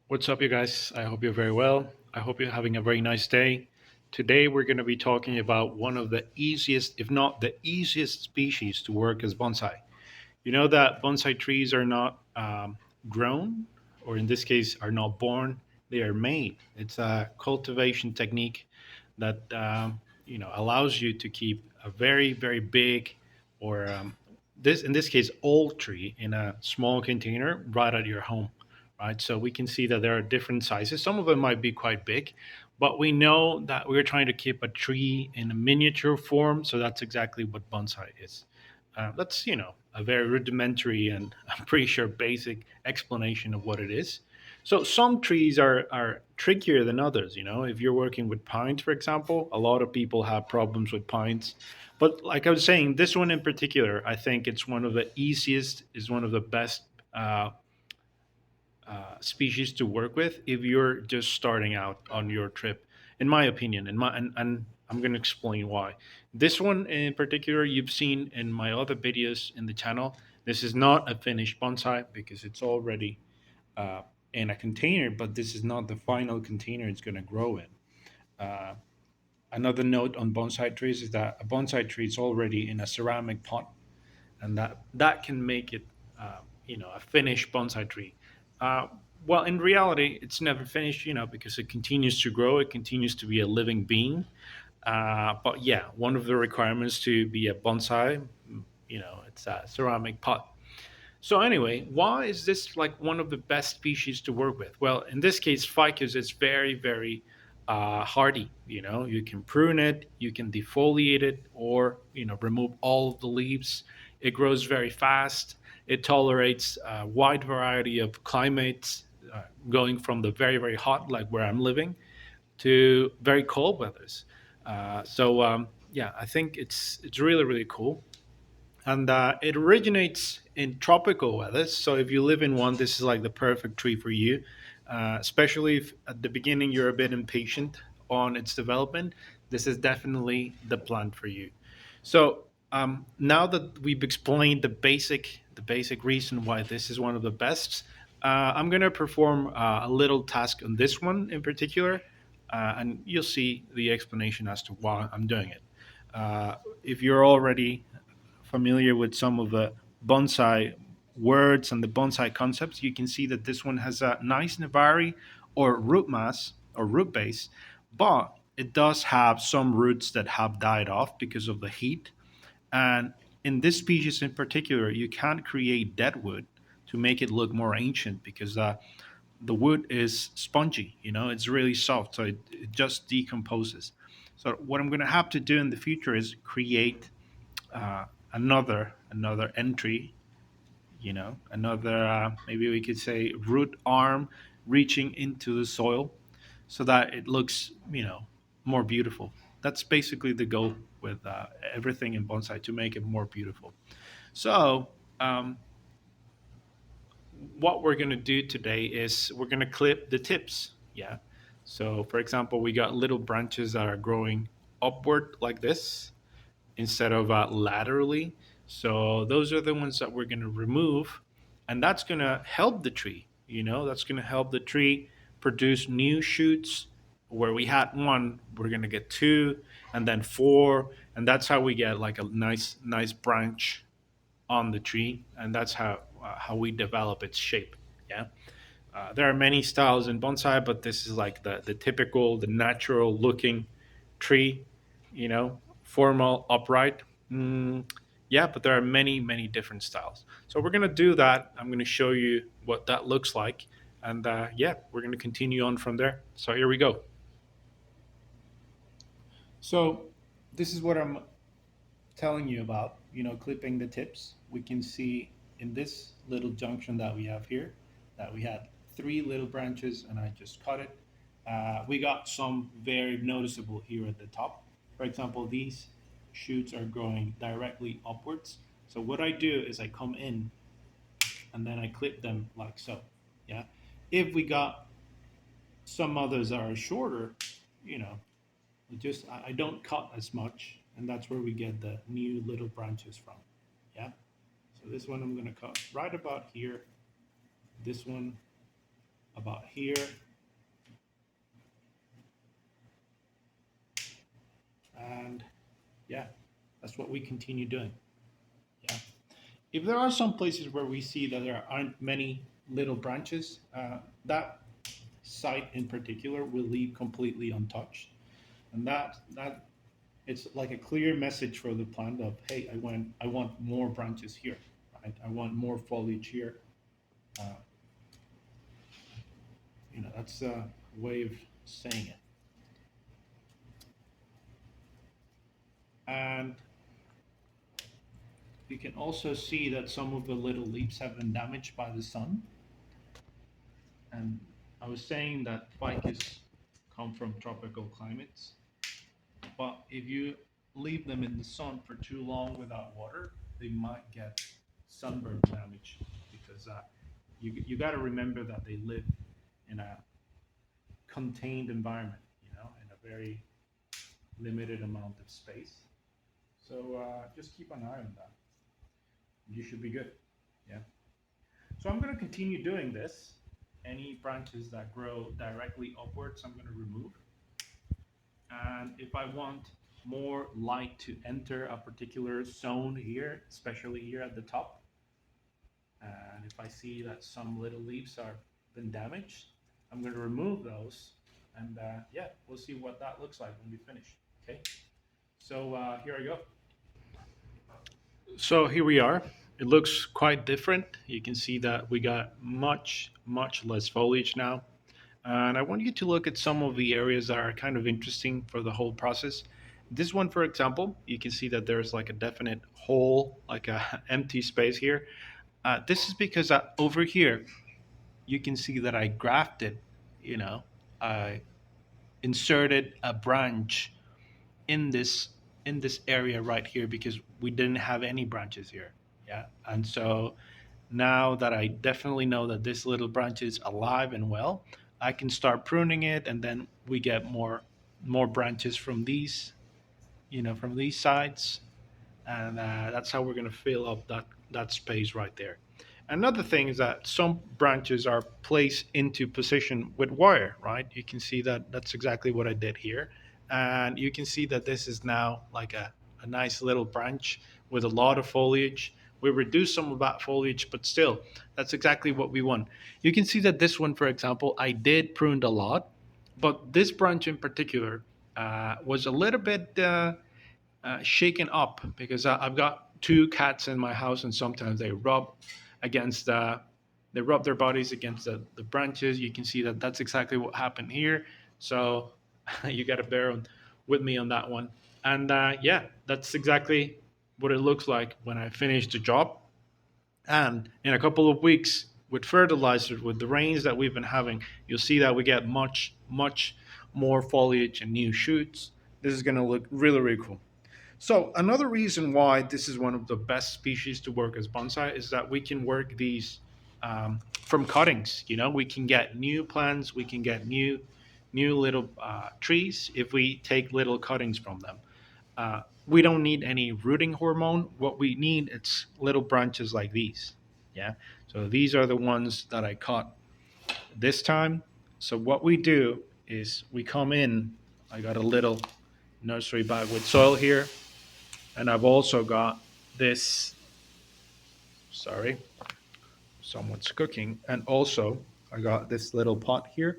What's up, you guys? I hope you're very well. I hope you're having a very nice day. Today, we're going to be talking about one of the easiest, if not the easiest, species to work as bonsai. You know that bonsai trees are not grown, or in this case, are not born, they are made. It's a cultivation technique that allows you to keep a very, very big, or this in this case, old tree in a small container right at your home. Right, so we can see that there are different sizes. Some of them might be quite big, but we know that we're trying to keep a tree in a miniature form. So that's exactly what bonsai is. That's a very rudimentary and I'm pretty sure basic explanation of what it is. So some trees are trickier than others. If you're working with pines, for example, a lot of people have problems with pines. But like I was saying, this one in particular, I think it's one of the easiest, is one of the best species to work with if you're just starting out on your trip, in my opinion. And I'm going to explain why. This one in particular, you've seen in my other videos in the channel. This is not a finished bonsai because it's already uh, in a container, but this is not the final container it's going to grow in. Uh, Another note on bonsai trees is that a bonsai tree is already in a ceramic pot, and that can make it a finished bonsai tree. uh, well, in reality it's never finished, because it continues to grow, it continues to be a living being. But yeah, one of the requirements to be a bonsai, it's a ceramic pot. So anyway, why is this like one of the best species to work with? Well, in this case, ficus is very, very hardy. You can prune it, you can defoliate it, or remove all of the leaves. It grows very fast. It tolerates a wide variety of climates, going from the very, very hot, like where I'm living, to very cold weathers. Yeah, I think it's really, really cool, and it originates in tropical weather. So if you live in one, this is like the perfect tree for you, especially if at the beginning you're a bit impatient on its development. This is definitely the plant for you. So now that we've explained the basic reason why this is one of the best, I'm going to perform a little task on this one in particular, and you'll see the explanation as to why I'm doing it. If you're already familiar with some of the bonsai words and the bonsai concepts, you can see that this one has a nice navari or root mass or root base, but it does have some roots that have died off because of the heat. And in this species in particular, you can't create dead wood to make it look more ancient because the wood is spongy, it's really soft, so it just decomposes. So what I'm going to have to do in the future is create another entry, another, maybe we could say, root arm reaching into the soil, so that it looks, more beautiful. That's basically the goal with everything in bonsai, to make it more beautiful. So what we're going to do today is we're going to clip the tips. Yeah. So for example, we got little branches that are growing upward like this instead of laterally. So those are the ones that we're going to remove, and that's going to help the tree. That's going to help the tree produce new shoots. Where we had one, we're going to get two, and then four, and that's how we get like a nice branch on the tree, and that's how we develop its shape. Yeah. There are many styles in bonsai, but this is like the typical, the natural looking tree, formal, upright. Yeah, but there are many, many different styles. So we're going to do that. I'm going to show you what that looks like. And yeah, we're going to continue on from there. So here we go. So this is what I'm telling you about, clipping the tips. We can see in this little junction that we have here that we had three little branches, and I just cut it. We got some very noticeable here at the top. For example, these shoots are growing directly upwards. So what I do is I come in and then I clip them like so. Yeah. If we got some others that are shorter, you know, just I don't cut as much, and that's where we get the new little branches from. Yeah. So this one I'm gonna cut right about here. This one about here, and yeah, that's what we continue doing. Yeah. If there are some places where we see that there aren't many little branches, that site in particular will leave completely untouched, and that it's like a clear message for the plant of, hey, I want more branches here, right? I want more foliage here. Uh, that's a way of saying it. And you can also see that some of the little leaves have been damaged by the sun. And I was saying that ficus come from tropical climates, but if you leave them in the sun for too long without water, they might get sunburn damage because you got to remember that they live in a contained environment, in a very limited amount of space. So just keep an eye on that. You should be good. Yeah. So I'm going to continue doing this. Any branches that grow directly upwards, I'm going to remove. And if I want more light to enter a particular zone here, especially here at the top, and if I see that some little leaves are been damaged, I'm going to remove those. And yeah, we'll see what that looks like when we finish. Okay. So here I go. So here we are. It looks quite different. You can see that we got much, much less foliage now. And I want you to look at some of the areas that are kind of interesting for the whole process. This one, for example, you can see that there's like a definite hole, like a empty space here. This is because over here, you can see that I grafted, I inserted a branch in this in this area right here because we didn't have any branches here. Yeah. And so now that I definitely know that this little branch is alive and well, I can start pruning it, and then we get more branches from these sides, and that's how we're going to fill up that space right there. Another thing is that some branches are placed into position with wire, right? You can see that that's exactly what I did here, and you can see that this is now like a nice little branch with a lot of foliage. We reduced some of that foliage, but still, that's exactly what we want. You can see that this one, for example, I did pruned a lot, but this branch in particular was a little bit shaken up because I've got two cats in my house, and sometimes against they rub their bodies against the branches. You can see that that's exactly what happened here. So you got to with me on that one. And yeah, that's exactly what it looks like when I finish the job. And in a couple of weeks, with fertilizers, with the rains that we've been having, you'll see that we get much, much more foliage and new shoots. This is going to look really, really cool. So another reason why this is one of the best species to work as bonsai is that we can work these from cuttings. We can get new plants, we can get new little trees if we take little cuttings from them. We don't need any rooting hormone. What we need is little branches like these. Yeah. So these are the ones that I cut this time. So what we do is we come in. I got a little nursery bag with soil here, and I've also got this. Sorry, someone's cooking, and also I got this little pot here.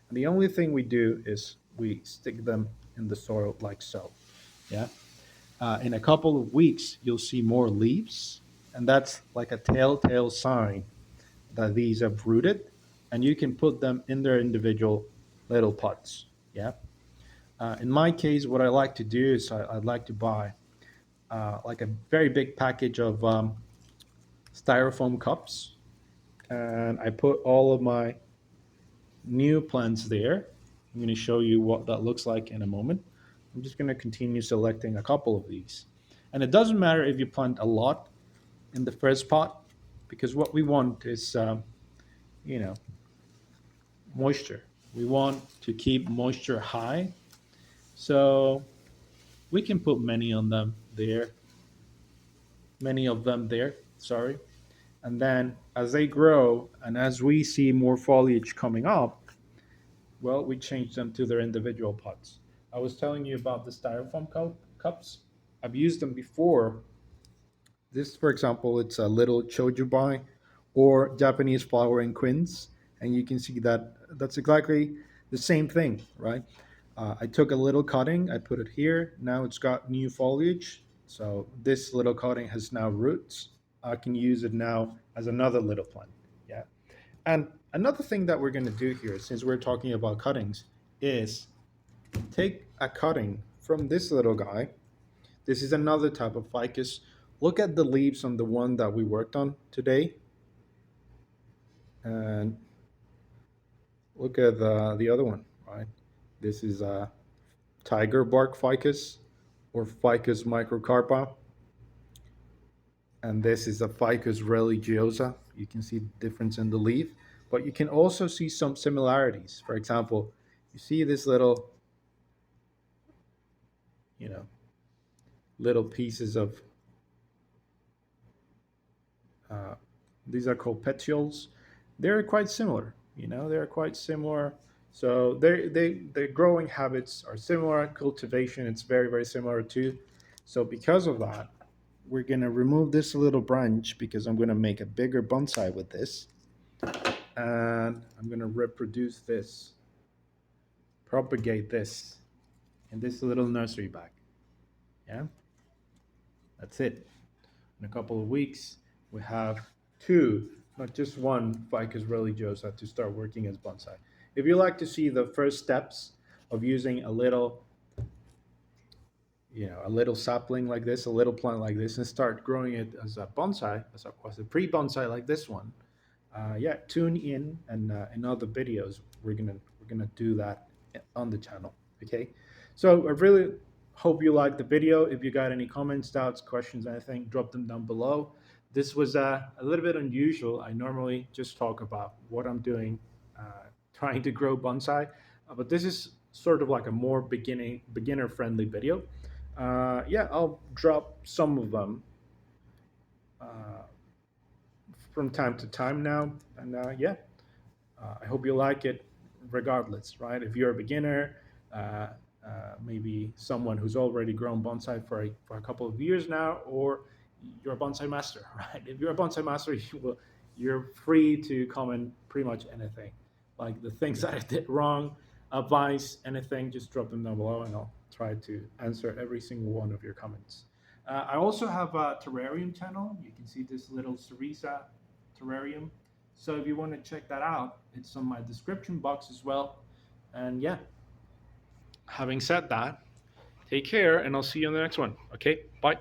And the only thing we do is we stick them in the soil like so. Yeah. In a couple of weeks, you'll see more leaves, and that's like a telltale sign that these have rooted, and you can put them in their individual little pots. Yeah. In my case, what I like to do is I'd like to buy like a very big package of styrofoam cups, and I put all of my new plants there. I'm going to show you what that looks like in a moment. I'm just going to continue selecting a couple of these. And it doesn't matter if you plant a lot in the first pot, because what we want is, you know, moisture. We want to keep moisture high. So we can put many of them there, sorry. And then as they grow and as we see more foliage coming up, well, we change them to their individual pots. I was telling you about the styrofoam cups. I've used them before. This, for example, it's a little chojubai or Japanese flowering quince, and you can see that that's exactly the same thing, right? I took a little cutting, I put it here. Now it's got new foliage. So this little cutting has now roots. I can use it now as another little plant. Yeah. And another thing that we're going to do here, since we're talking about cuttings, is take a cutting from this little guy. This is another type of ficus. Look at the leaves on the one that we worked on today, and look at the other one, right? This is a tiger bark ficus or Ficus microcarpa, and this is a Ficus religiosa. You can see the difference in the leaf, but you can also see some similarities. For example, you see this little, you know, little pieces of uh, these are called petioles. They're quite similar. They're quite similar. So their growing habits are similar. Cultivation, it's very very similar too. So because of that, we're gonna remove this little branch because I'm gonna make a bigger bonsai with this, and I'm gonna reproduce this, propagate this in this little nursery bag. Yeah, that's it. In a couple of weeks, we have two, not just one Ficus religiosa to start working as bonsai. If you like to see the first steps of using a little sapling like this, a little plant like this, and start growing it as a bonsai, as a pre-bonsai like this one, yeah, tune in, and in other videos we're gonna do that on the channel. Okay, so I really hope you liked the video. If you got any comments, doubts, questions, anything, drop them down below. This was a little bit unusual. I normally just talk about what I'm doing, trying to grow bonsai, but this is sort of like a more beginner friendly video. Yeah, I'll drop some of them uh, from time to time now, and yeah, I hope you like it regardless, right? If you're a beginner, uh, maybe someone who's already grown bonsai for a couple of years now, or you're a bonsai master, right? If you're a bonsai master, you're free to comment pretty much anything. Like the things that I did wrong, advice, anything, just drop them down below and I'll try to answer every single one of your comments. I also have a terrarium channel. You can see this little Cerisa terrarium. So if you want to check that out, it's on my description box as well. And yeah, having said that, take care and I'll see you on the next one. Okay, bye.